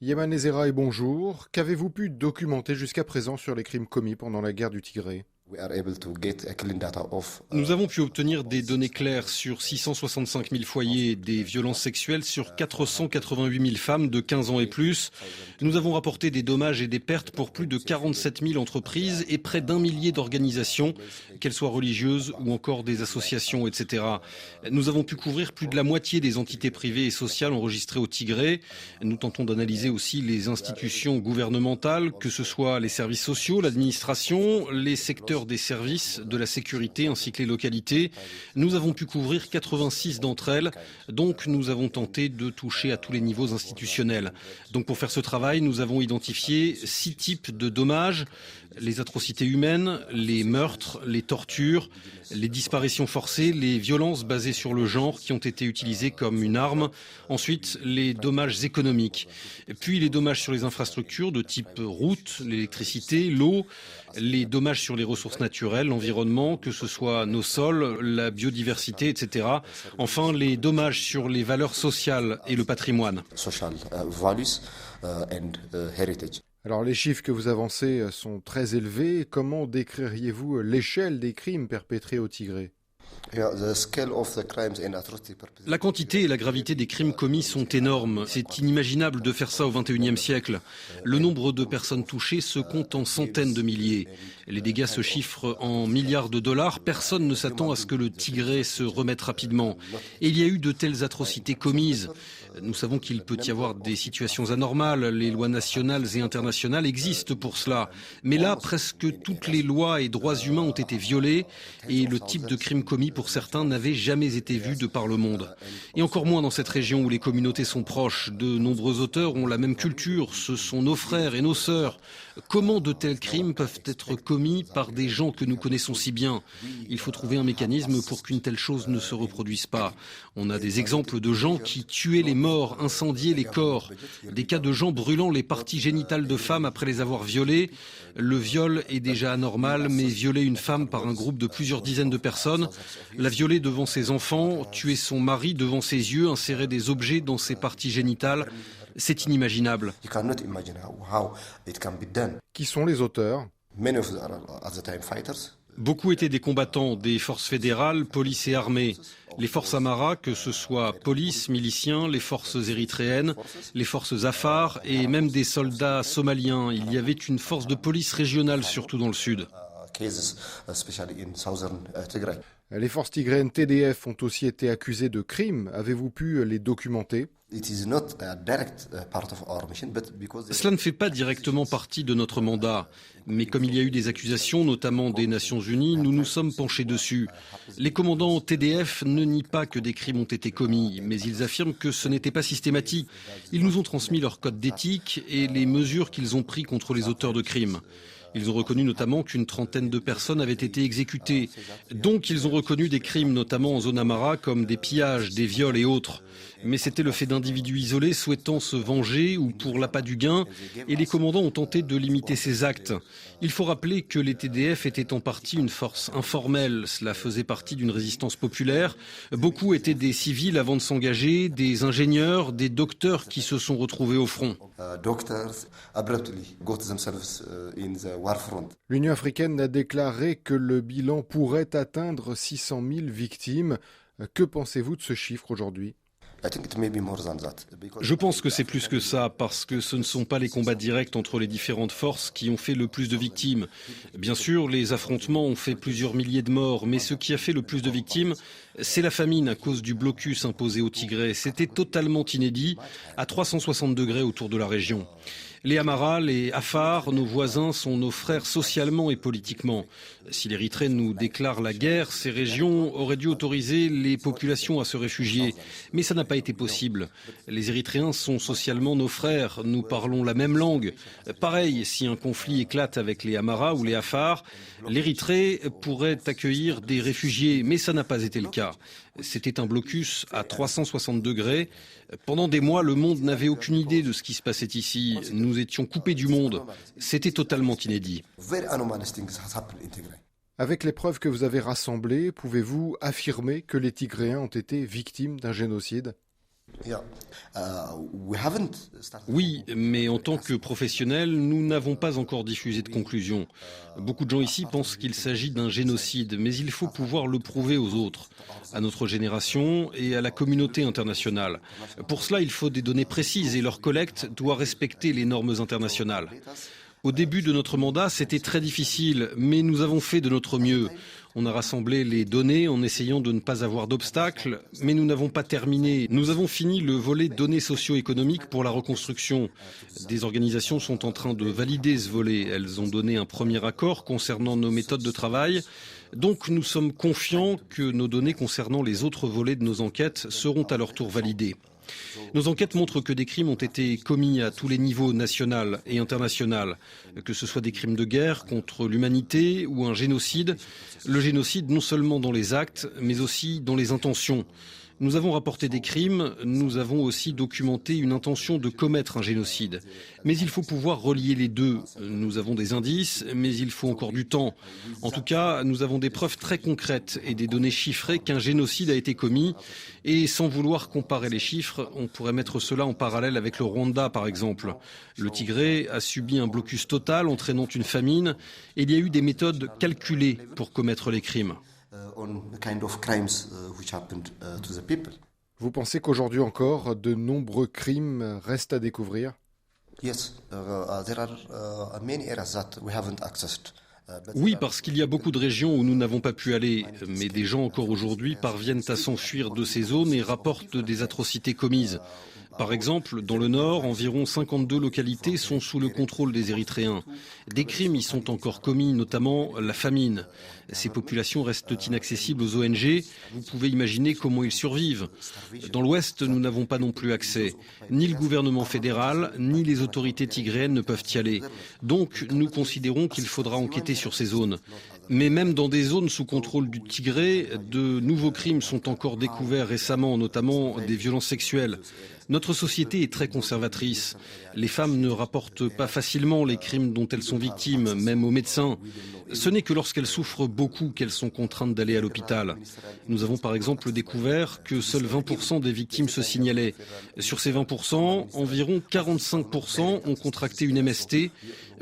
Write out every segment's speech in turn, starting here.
Yéman Ezera et bonjour. Qu'avez-vous pu documenter jusqu'à présent sur les crimes commis pendant la guerre du Tigré? Nous avons pu obtenir des données claires sur 665 000 foyers, des violences sexuelles sur 488 000 femmes de 15 ans et plus. Nous avons rapporté des dommages et des pertes pour plus de 47 000 entreprises et près d'1 millier d'organisations, qu'elles soient religieuses ou encore des associations, etc. Nous avons pu couvrir plus de la moitié des entités privées et sociales enregistrées au Tigré. Nous tentons d'analyser aussi les institutions gouvernementales, que ce soit les services sociaux, l'administration, les secteurs des services, de la sécurité ainsi que les localités. Nous avons pu couvrir 86 d'entre elles, donc nous avons tenté de toucher à tous les niveaux institutionnels. Donc pour faire ce travail, nous avons identifié 6 types de dommages: les atrocités humaines, les meurtres, les tortures, les disparitions forcées, les violences basées sur le genre qui ont été utilisées comme une arme, ensuite les dommages économiques, puis les dommages sur les infrastructures de type route, l'électricité, l'eau, les dommages sur les ressources naturelles, l'environnement, que ce soit nos sols, la biodiversité, etc. Enfin, les dommages sur les valeurs sociales et le patrimoine. Alors les chiffres que vous avancez sont très élevés. Comment décririez-vous l'échelle des crimes perpétrés au Tigré? La quantité et la gravité des crimes commis sont énormes. C'est inimaginable de faire ça au XXIe siècle. Le nombre de personnes touchées se compte en centaines de milliers. Les dégâts se chiffrent en milliards de dollars. Personne ne s'attend à ce que le Tigré se remette rapidement. Et il y a eu de telles atrocités commises. Nous savons qu'il peut y avoir des situations anormales. Les lois nationales et internationales existent pour cela. Mais là, presque toutes les lois et droits humains ont été violés et le type de crime commis pour certains n'avait jamais été vu de par le monde. Et encore moins dans cette région où les communautés sont proches. De nombreux auteurs ont la même culture. Ce sont nos frères et nos sœurs. Comment de tels crimes peuvent être commis par des gens que nous connaissons si bien? Il faut trouver un mécanisme pour qu'une telle chose ne se reproduise pas. On a des exemples de gens qui tuaient les morts, incendiaient les corps, des cas de gens brûlant les parties génitales de femmes après les avoir violées. Le viol est déjà anormal, mais violer une femme par un groupe de plusieurs dizaines de personnes, la violer devant ses enfants, tuer son mari devant ses yeux, insérer des objets dans ses parties génitales, c'est inimaginable. Qui sont les auteurs? Beaucoup étaient des combattants des forces fédérales, police et armée. Les forces Amara, que ce soit police, miliciens, les forces érythréennes, les forces Afar et même des soldats somaliens. Il y avait une force de police régionale, surtout dans le sud. Les forces tigréennes TDF ont aussi été accusées de crimes. Avez-vous pu les documenter? Cela ne fait pas directement partie de notre mandat, mais comme il y a eu des accusations, notamment des Nations Unies, nous nous sommes penchés dessus. Les commandants TDF ne nient pas que des crimes ont été commis, mais ils affirment que ce n'était pas systématique. Ils nous ont transmis leur code d'éthique et les mesures qu'ils ont prises contre les auteurs de crimes. Ils ont reconnu notamment qu'une trentaine de personnes avaient été exécutées. Donc ils ont reconnu des crimes, notamment en zone Amara, comme des pillages, des viols et autres. Mais c'était le fait d'individus isolés souhaitant se venger ou pour l'appât du gain, et les commandants ont tenté de limiter ces actes. Il faut rappeler que les TDF étaient en partie une force informelle. Cela faisait partie d'une résistance populaire. Beaucoup étaient des civils avant de s'engager, des ingénieurs, des docteurs qui se sont retrouvés au front. L'Union africaine a déclaré que le bilan pourrait atteindre 600 000 victimes. Que pensez-vous de ce chiffre aujourd'hui? Je pense que c'est plus que ça, parce que ce ne sont pas les combats directs entre les différentes forces qui ont fait le plus de victimes. Bien sûr, les affrontements ont fait plusieurs milliers de morts, mais ce qui a fait le plus de victimes, c'est la famine à cause du blocus imposé au Tigré. C'était totalement inédit, à 360 degrés autour de la région. Les Amara, les Afar, nos voisins, sont nos frères socialement et politiquement. Si l'Érythrée nous déclare la guerre, ces régions auraient dû autoriser les populations à se réfugier. Mais ça n'a pas été possible. Les Érythréens sont socialement nos frères, nous parlons la même langue. Pareil, si un conflit éclate avec les Amara ou les Afar, l'Érythrée pourrait accueillir des réfugiés, mais ça n'a pas été le cas. C'était un blocus à 360 degrés. Pendant des mois, le monde n'avait aucune idée de ce qui se passait ici. Nous étions coupés du monde. C'était totalement inédit. Avec les preuves que vous avez rassemblées, pouvez-vous affirmer que les Tigréens ont été victimes d'un génocide? Oui, mais en tant que professionnels, nous n'avons pas encore diffusé de conclusion. Beaucoup de gens ici pensent qu'il s'agit d'un génocide, mais il faut pouvoir le prouver aux autres, à notre génération et à la communauté internationale. Pour cela, il faut des données précises et leur collecte doit respecter les normes internationales. Au début de notre mandat, c'était très difficile, mais nous avons fait de notre mieux. On a rassemblé les données en essayant de ne pas avoir d'obstacles, mais nous n'avons pas terminé. Nous avons fini le volet données socio-économiques pour la reconstruction. Des organisations sont en train de valider ce volet. Elles ont donné un premier accord concernant nos méthodes de travail. Donc nous sommes confiants que nos données concernant les autres volets de nos enquêtes seront à leur tour validées. Nos enquêtes montrent que des crimes ont été commis à tous les niveaux, national et international, que ce soit des crimes de guerre contre l'humanité ou un génocide. Le génocide non seulement dans les actes, mais aussi dans les intentions. Nous avons rapporté des crimes, nous avons aussi documenté une intention de commettre un génocide. Mais il faut pouvoir relier les deux. Nous avons des indices, mais il faut encore du temps. En tout cas, nous avons des preuves très concrètes et des données chiffrées qu'un génocide a été commis. Et sans vouloir comparer les chiffres, on pourrait mettre cela en parallèle avec le Rwanda, par exemple. Le Tigré a subi un blocus total entraînant une famine et il y a eu des méthodes calculées pour commettre les crimes. Vous pensez qu'aujourd'hui encore, de nombreux crimes restent à découvrir? Oui, parce qu'il y a beaucoup de régions où nous n'avons pas pu aller, mais des gens encore aujourd'hui parviennent à s'enfuir de ces zones et rapportent des atrocités commises. Par exemple, dans le nord, environ 52 localités sont sous le contrôle des Érythréens. Des crimes y sont encore commis, notamment la famine. Ces populations restent inaccessibles aux ONG. Vous pouvez imaginer comment ils survivent. Dans l'ouest, nous n'avons pas non plus accès. Ni le gouvernement fédéral, ni les autorités tigréennes ne peuvent y aller. Donc, nous considérons qu'il faudra enquêter sur ces zones. Mais même dans des zones sous contrôle du Tigré, de nouveaux crimes sont encore découverts récemment, notamment des violences sexuelles. Notre société est très conservatrice. Les femmes ne rapportent pas facilement les crimes dont elles sont victimes, même aux médecins. Ce n'est que lorsqu'elles souffrent beaucoup qu'elles sont contraintes d'aller à l'hôpital. Nous avons par exemple découvert que seuls 20% des victimes se signalaient. Sur ces 20%, environ 45% ont contracté une MST,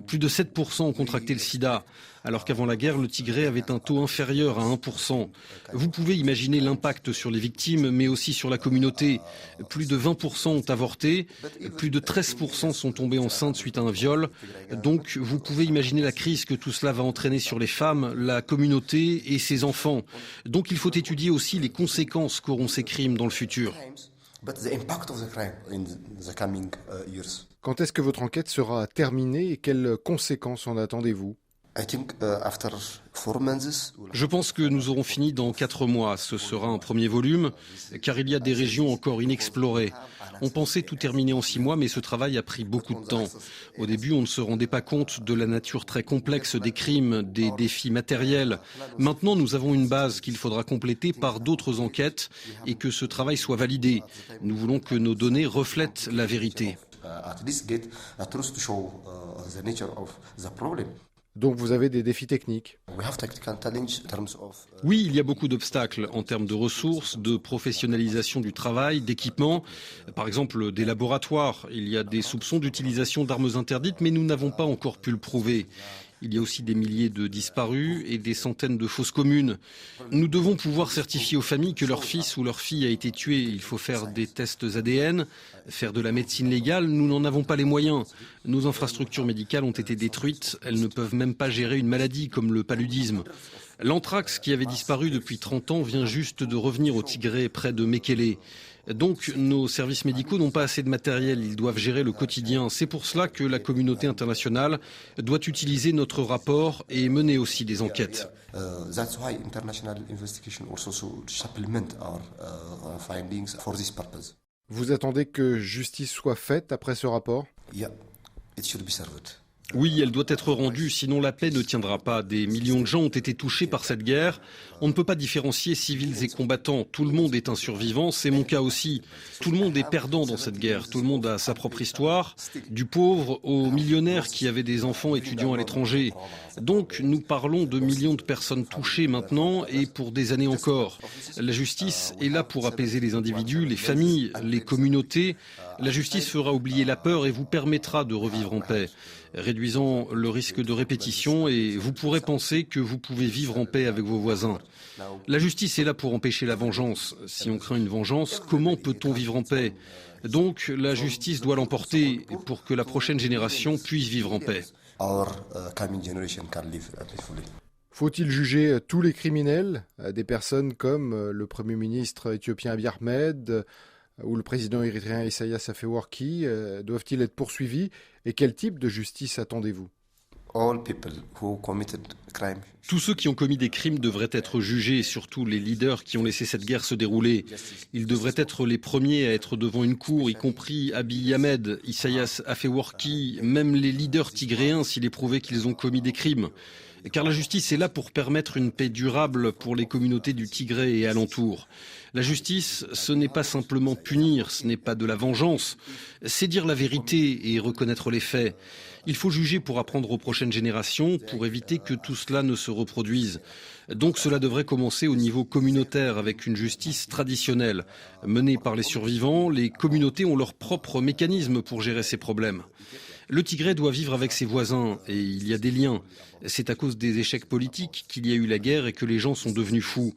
plus de 7% ont contracté le sida. Alors qu'avant la guerre, le Tigré avait un taux inférieur à 1%. Vous pouvez imaginer l'impact sur les victimes, mais aussi sur la communauté. Plus de 20% ont avorté, plus de 13% sont tombés enceintes suite à un viol. Donc vous pouvez imaginer la crise que tout cela va entraîner sur les femmes, la communauté et ses enfants. Donc il faut étudier aussi les conséquences qu'auront ces crimes dans le futur. Quand est-ce que votre enquête sera terminée et quelles conséquences en attendez-vous? Je pense que nous aurons fini dans 4 mois. Ce sera un premier volume, car il y a des régions encore inexplorées. On pensait tout terminer en 6 mois, mais ce travail a pris beaucoup de temps. Au début, on ne se rendait pas compte de la nature très complexe des crimes, des défis matériels. Maintenant, nous avons une base qu'il faudra compléter par d'autres enquêtes et que ce travail soit validé. Nous voulons que nos données reflètent la vérité. Donc vous avez des défis techniques. Oui, il y a beaucoup d'obstacles en termes de ressources, de professionnalisation du travail, d'équipement. Par exemple, des laboratoires. Il y a des soupçons d'utilisation d'armes interdites, mais nous n'avons pas encore pu le prouver. Il y a aussi des milliers de disparus et des centaines de fausses communes. Nous devons pouvoir certifier aux familles que leur fils ou leur fille a été tué. Il faut faire des tests ADN, faire de la médecine légale. Nous n'en avons pas les moyens. Nos infrastructures médicales ont été détruites. Elles ne peuvent même pas gérer une maladie comme le paludisme. L'anthrax, qui avait disparu depuis 30 ans, vient juste de revenir au Tigré près de Mekele. Donc nos services médicaux n'ont pas assez de matériel, ils doivent gérer le quotidien. C'est pour cela que la communauté internationale doit utiliser notre rapport et mener aussi des enquêtes. Vous attendez que justice soit faite après ce rapport? Oui, elle doit être rendue, sinon la paix ne tiendra pas. Des millions de gens ont été touchés par cette guerre. On ne peut pas différencier civils et combattants. Tout le monde est un survivant, c'est mon cas aussi. Tout le monde est perdant dans cette guerre. Tout le monde a sa propre histoire, du pauvre au millionnaire qui avait des enfants étudiant à l'étranger. Donc nous parlons de millions de personnes touchées maintenant et pour des années encore. La justice est là pour apaiser les individus, les familles, les communautés. La justice fera oublier la peur et vous permettra de revivre en paix, réduisant le risque de répétition et vous pourrez penser que vous pouvez vivre en paix avec vos voisins. La justice est là pour empêcher la vengeance. Si on craint une vengeance, comment peut-on vivre en paix? Donc la justice doit l'emporter pour que la prochaine génération puisse vivre en paix. Faut-il juger tous les criminels, des personnes comme le Premier ministre éthiopien Abiy Ahmed ou le président érythréen Isaias Afewerki? Doivent-ils être poursuivis? Et quel type de justice attendez-vous? Tous ceux qui ont commis des crimes devraient être jugés, surtout les leaders qui ont laissé cette guerre se dérouler. Ils devraient être les premiers à être devant une cour, y compris Abiy Ahmed, Isaias Afewerki, même les leaders tigréens s'il est prouvé qu'ils ont commis des crimes. Car la justice est là pour permettre une paix durable pour les communautés du Tigré et alentour. La justice, ce n'est pas simplement punir, ce n'est pas de la vengeance, c'est dire la vérité et reconnaître les faits. Il faut juger pour apprendre aux prochaines générations, pour éviter que tout cela ne se reproduise. Donc cela devrait commencer au niveau communautaire avec une justice traditionnelle. Menée par les survivants, les communautés ont leur propre mécanisme pour gérer ces problèmes. Le Tigré doit vivre avec ses voisins et il y a des liens. C'est à cause des échecs politiques qu'il y a eu la guerre et que les gens sont devenus fous.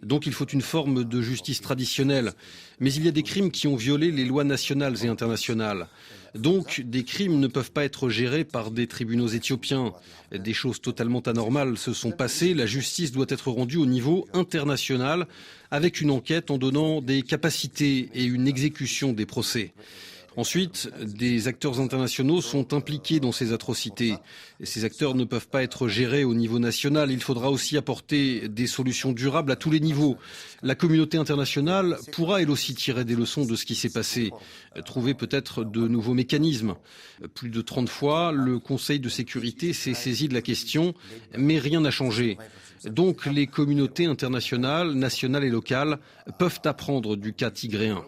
Donc il faut une forme de justice traditionnelle. Mais il y a des crimes qui ont violé les lois nationales et internationales. Donc des crimes ne peuvent pas être gérés par des tribunaux éthiopiens. Des choses totalement anormales se sont passées. La justice doit être rendue au niveau international avec une enquête en donnant des capacités et une exécution des procès. Ensuite, des acteurs internationaux sont impliqués dans ces atrocités. Et ces acteurs ne peuvent pas être gérés au niveau national. Il faudra aussi apporter des solutions durables à tous les niveaux. La communauté internationale pourra elle aussi tirer des leçons de ce qui s'est passé, trouver peut-être de nouveaux mécanismes. Plus de 30 fois, le Conseil de sécurité s'est saisi de la question, mais rien n'a changé. Donc les communautés internationales, nationales et locales peuvent apprendre du cas tigréen.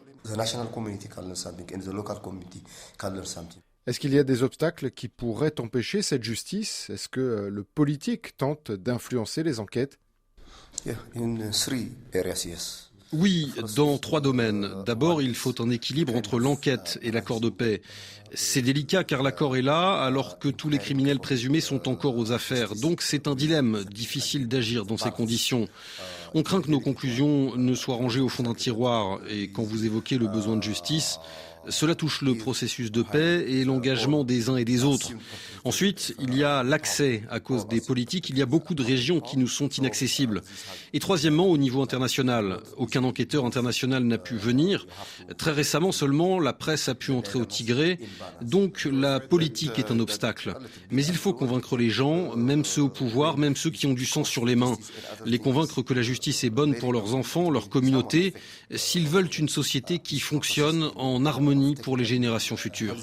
Est-ce qu'il y a des obstacles qui pourraient empêcher cette justice? Est-ce que le politique tente d'influencer les enquêtes? Oui, dans 3 domaines. D'abord, il faut un équilibre entre l'enquête et l'accord de paix. C'est délicat car l'accord est là alors que tous les criminels présumés sont encore aux affaires. Donc c'est un dilemme, difficile d'agir dans ces conditions. On craint que nos conclusions ne soient rangées au fond d'un tiroir et quand vous évoquez le besoin de justice, cela touche le processus de paix et l'engagement des uns et des autres. Ensuite, il y a l'accès. À cause des politiques, il y a beaucoup de régions qui nous sont inaccessibles. Et troisièmement, au niveau international, aucun enquêteur international n'a pu venir. Très récemment seulement, la presse a pu entrer au Tigré. Donc la politique est un obstacle. Mais il faut convaincre les gens, même ceux au pouvoir, même ceux qui ont du sang sur les mains. Les convaincre que la justice est bonne pour leurs enfants, leur communauté, s'ils veulent une société qui fonctionne en harmonie pour les générations futures.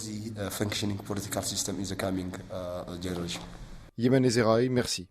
Yemane Ezraï, merci.